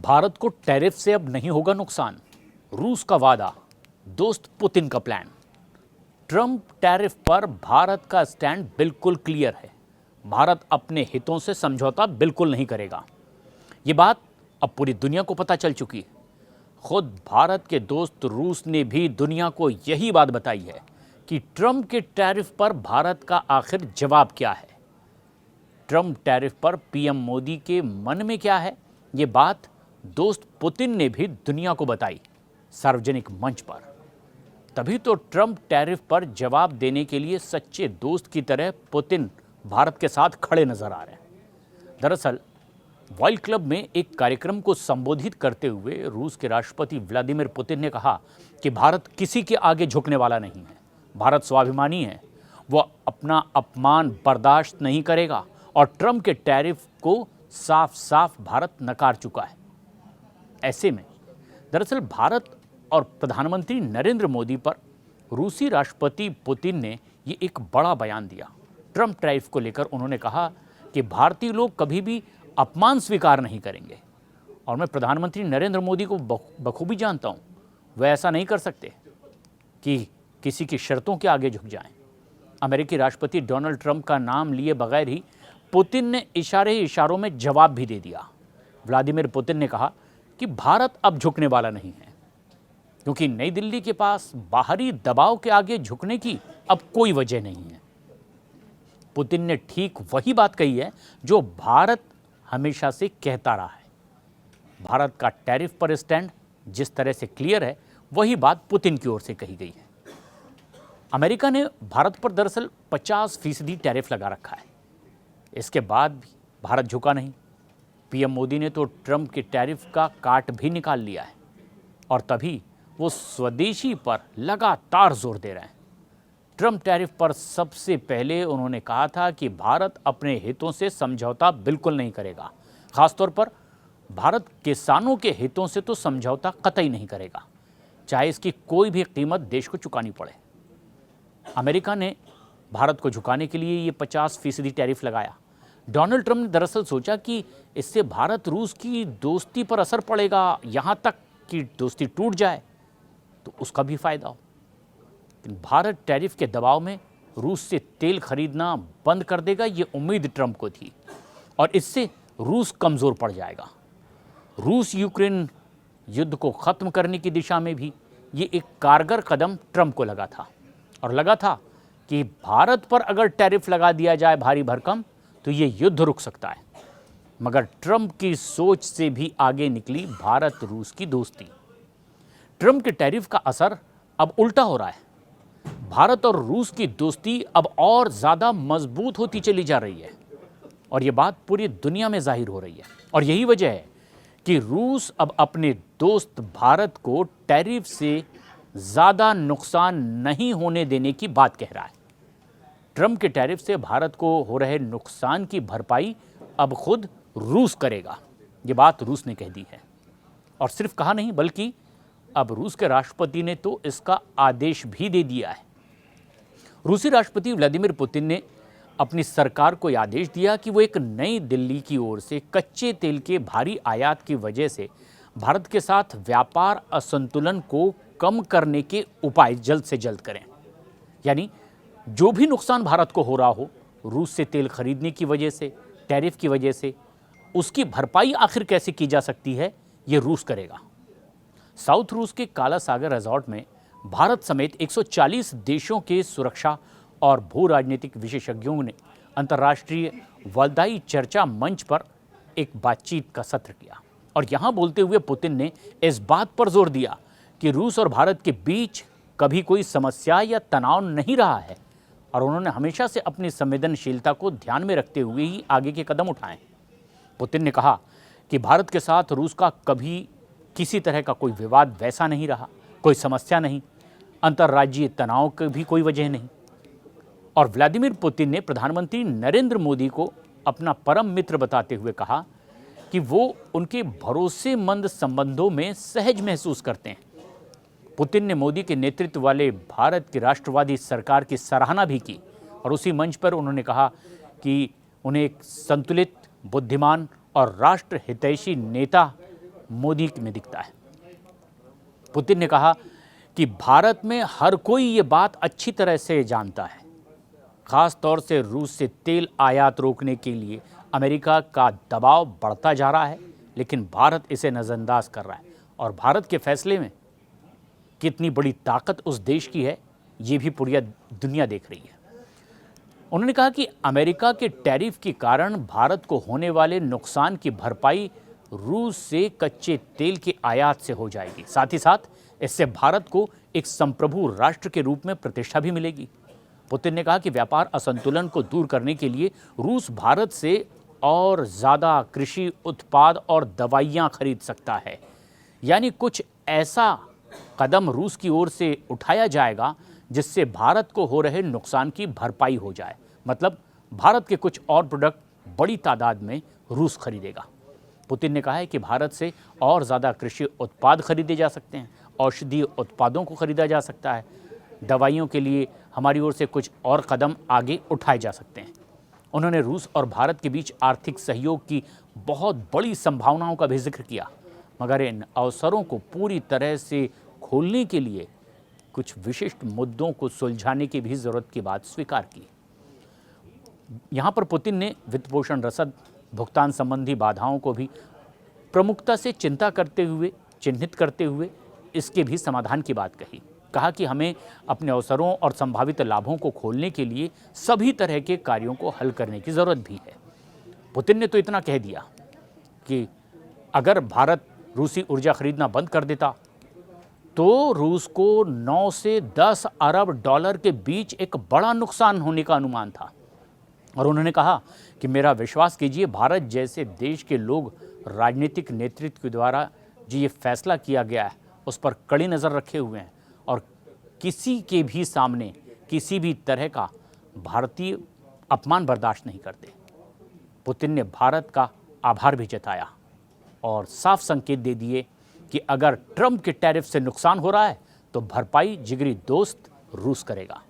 भारत को टैरिफ से अब नहीं होगा नुकसान, रूस का वादा, दोस्त पुतिन का प्लान। ट्रंप टैरिफ पर भारत का स्टैंड बिल्कुल क्लियर है। भारत अपने हितों से समझौता बिल्कुल नहीं करेगा। ये बात अब पूरी दुनिया को पता चल चुकी है। खुद भारत के दोस्त रूस ने भी दुनिया को यही बात बताई है कि ट्रंप के टैरिफ पर भारत का आखिर जवाब क्या है। ट्रंप टैरिफ पर पीएम मोदी के मन में क्या है, ये बात दोस्त पुतिन ने भी दुनिया को बताई सार्वजनिक मंच पर। तभी तो ट्रंप टैरिफ पर जवाब देने के लिए सच्चे दोस्त की तरह पुतिन भारत के साथ खड़े नजर आ रहे हैं। दरअसल वर्ल्ड क्लब में एक कार्यक्रम को संबोधित करते हुए रूस के राष्ट्रपति व्लादिमीर पुतिन ने कहा कि भारत किसी के आगे झुकने वाला नहीं है। भारत स्वाभिमानी है, वह अपना अपमान बर्दाश्त नहीं करेगा और ट्रंप के टैरिफ को साफ साफ भारत नकार चुका है। ऐसे में दरअसल भारत और प्रधानमंत्री नरेंद्र मोदी पर रूसी राष्ट्रपति पुतिन ने ये एक बड़ा बयान दिया। ट्रंप टैरिफ को लेकर उन्होंने कहा कि भारतीय लोग कभी भी अपमान स्वीकार नहीं करेंगे और मैं प्रधानमंत्री नरेंद्र मोदी को बखूबी जानता हूँ, वह ऐसा नहीं कर सकते कि किसी की शर्तों के आगे झुक जाएं। अमेरिकी राष्ट्रपति डोनाल्ड ट्रंप का नाम लिए बगैर ही पुतिन ने इशारों में जवाब भी दे दिया। व्लादिमीर पुतिन ने कहा कि भारत अब झुकने वाला नहीं है, क्योंकि नई दिल्ली के पास बाहरी दबाव के आगे झुकने की अब कोई वजह नहीं है। पुतिन ने ठीक वही बात कही है जो भारत हमेशा से कहता रहा है। भारत का टैरिफ पर स्टैंड जिस तरह से क्लियर है, वही बात पुतिन की ओर से कही गई है। अमेरिका ने भारत पर दरअसल 50% टैरिफ लगा रखा है। इसके बाद भी भारत झुका नहीं। पीएम मोदी ने तो ट्रंप के टैरिफ का काट भी निकाल लिया है और तभी वो स्वदेशी पर लगातार जोर दे रहे हैं। ट्रंप टैरिफ पर सबसे पहले उन्होंने कहा था कि भारत अपने हितों से समझौता बिल्कुल नहीं करेगा। खासतौर पर भारत किसानों के हितों से तो समझौता कतई नहीं करेगा, चाहे इसकी कोई भी कीमत देश को चुकानी पड़े। अमेरिका ने भारत को झुकाने के लिए ये 50% टैरिफ लगाया। डोनाल्ड ट्रंप ने दरअसल सोचा कि इससे भारत रूस की दोस्ती पर असर पड़ेगा, यहाँ तक कि दोस्ती टूट जाए तो उसका भी फायदा हो। लेकिन भारत टैरिफ के दबाव में रूस से तेल खरीदना बंद कर देगा, ये उम्मीद ट्रंप को थी और इससे रूस कमज़ोर पड़ जाएगा। रूस यूक्रेन युद्ध को ख़त्म करने की दिशा में भी ये एक कारगर कदम ट्रंप को लगा था और लगा था कि भारत पर अगर टैरिफ लगा दिया जाए भारी भरकम तो ये युद्ध रुक सकता है। मगर ट्रंप की सोच से भी आगे निकली भारत रूस की दोस्ती। ट्रंप के टैरिफ का असर अब उल्टा हो रहा है। भारत और रूस की दोस्ती अब और ज़्यादा मजबूत होती चली जा रही है और ये बात पूरी दुनिया में जाहिर हो रही है। और यही वजह है कि रूस अब अपने दोस्त भारत को टैरिफ से ज़्यादा नुकसान नहीं होने देने की बात कह रहा है। ट्रंप के टैरिफ से भारत को हो रहे नुकसान की भरपाई अब खुद रूस करेगा, ये बात रूस ने कह दी है। और सिर्फ कहा नहीं, बल्कि अब रूस के राष्ट्रपति ने तो इसका आदेश भी दे दिया है। रूसी राष्ट्रपति व्लादिमीर पुतिन ने अपनी सरकार को यह आदेश दिया कि वो एक नई दिल्ली की ओर से कच्चे तेल के भारी आयात की वजह से भारत के साथ व्यापार असंतुलन को कम करने के उपाय जल्द से जल्द करें। यानी जो भी नुकसान भारत को हो रहा हो रूस से तेल खरीदने की वजह से, टैरिफ की वजह से, उसकी भरपाई आखिर कैसे की जा सकती है, ये रूस करेगा। साउथ रूस के काला सागर रिजॉर्ट में भारत समेत 140 देशों के सुरक्षा और भू राजनीतिक विशेषज्ञों ने अंतर्राष्ट्रीय वलदाई चर्चा मंच पर एक बातचीत का सत्र किया और यहाँ बोलते हुए पुतिन ने इस बात पर जोर दिया कि रूस और भारत के बीच कभी कोई समस्या या तनाव नहीं रहा है और उन्होंने हमेशा से अपनी संवेदनशीलता को ध्यान में रखते हुए ही आगे के कदम उठाए। पुतिन ने कहा कि भारत के साथ रूस का कभी किसी तरह का कोई विवाद वैसा नहीं रहा, कोई समस्या नहीं, अंतर्राज्यीय तनाव की भी कोई वजह नहीं। और व्लादिमीर पुतिन ने प्रधानमंत्री नरेंद्र मोदी को अपना परम मित्र बताते हुए कहा कि वो उनके भरोसेमंद संबंधों में सहज महसूस करते हैं। पुतिन ने मोदी के नेतृत्व वाले भारत की राष्ट्रवादी सरकार की सराहना भी की और उसी मंच पर उन्होंने कहा कि उन्हें एक संतुलित, बुद्धिमान और राष्ट्र हितैषी नेता मोदी में दिखता है। पुतिन ने कहा कि भारत में हर कोई ये बात अच्छी तरह से जानता है, खास तौर से रूस से तेल आयात रोकने के लिए अमेरिका का दबाव बढ़ता जा रहा है, लेकिन भारत इसे नज़रअंदाज कर रहा है और भारत के फैसले में कितनी बड़ी ताकत उस देश की है, ये भी पूरी दुनिया देख रही है। उन्होंने कहा कि अमेरिका के टैरिफ के कारण भारत को होने वाले नुकसान की भरपाई रूस से कच्चे तेल के आयात से हो जाएगी। साथ ही साथ इससे भारत को एक संप्रभु राष्ट्र के रूप में प्रतिष्ठा भी मिलेगी। पुतिन ने कहा कि व्यापार असंतुलन को दूर करने के लिए रूस भारत से और ज़्यादा कृषि उत्पाद और दवाइयाँ खरीद सकता है, यानी कुछ ऐसा कदम रूस की ओर से उठाया जाएगा जिससे भारत को हो रहे नुकसान की भरपाई हो जाए। मतलब भारत के कुछ और प्रोडक्ट बड़ी तादाद में रूस खरीदेगा। पुतिन ने कहा है कि भारत से और ज़्यादा कृषि उत्पाद खरीदे जा सकते हैं, औषधीय उत्पादों को खरीदा जा सकता है, दवाइयों के लिए हमारी ओर से कुछ और कदम आगे उठाए जा सकते हैं। उन्होंने रूस और भारत के बीच आर्थिक सहयोग की बहुत बड़ी संभावनाओं का भी जिक्र किया, मगर इन अवसरों को पूरी तरह से खोलने के लिए कुछ विशिष्ट मुद्दों को सुलझाने की भी ज़रूरत की बात स्वीकार की। यहाँ पर पुतिन ने वित्त पोषण रसद भुगतान संबंधी बाधाओं को भी प्रमुखता से चिन्हित करते हुए इसके भी समाधान की बात कही। कहा कि हमें अपने अवसरों और संभावित लाभों को खोलने के लिए सभी तरह के कार्यों को हल करने की ज़रूरत भी है। पुतिन ने तो इतना कह दिया कि अगर भारत रूसी ऊर्जा खरीदना बंद कर देता तो रूस को 9 से 10 अरब डॉलर के बीच एक बड़ा नुकसान होने का अनुमान था। और उन्होंने कहा कि मेरा विश्वास कीजिए, भारत जैसे देश के लोग राजनीतिक नेतृत्व के द्वारा जो ये फैसला किया गया है उस पर कड़ी नज़र रखे हुए हैं और किसी के भी सामने किसी भी तरह का भारतीय अपमान बर्दाश्त नहीं करते। पुतिन ने भारत का आभार भी जताया और साफ संकेत दे दिए कि अगर ट्रंप के टैरिफ से नुकसान हो रहा है तो भरपाई जिगरी दोस्त रूस करेगा।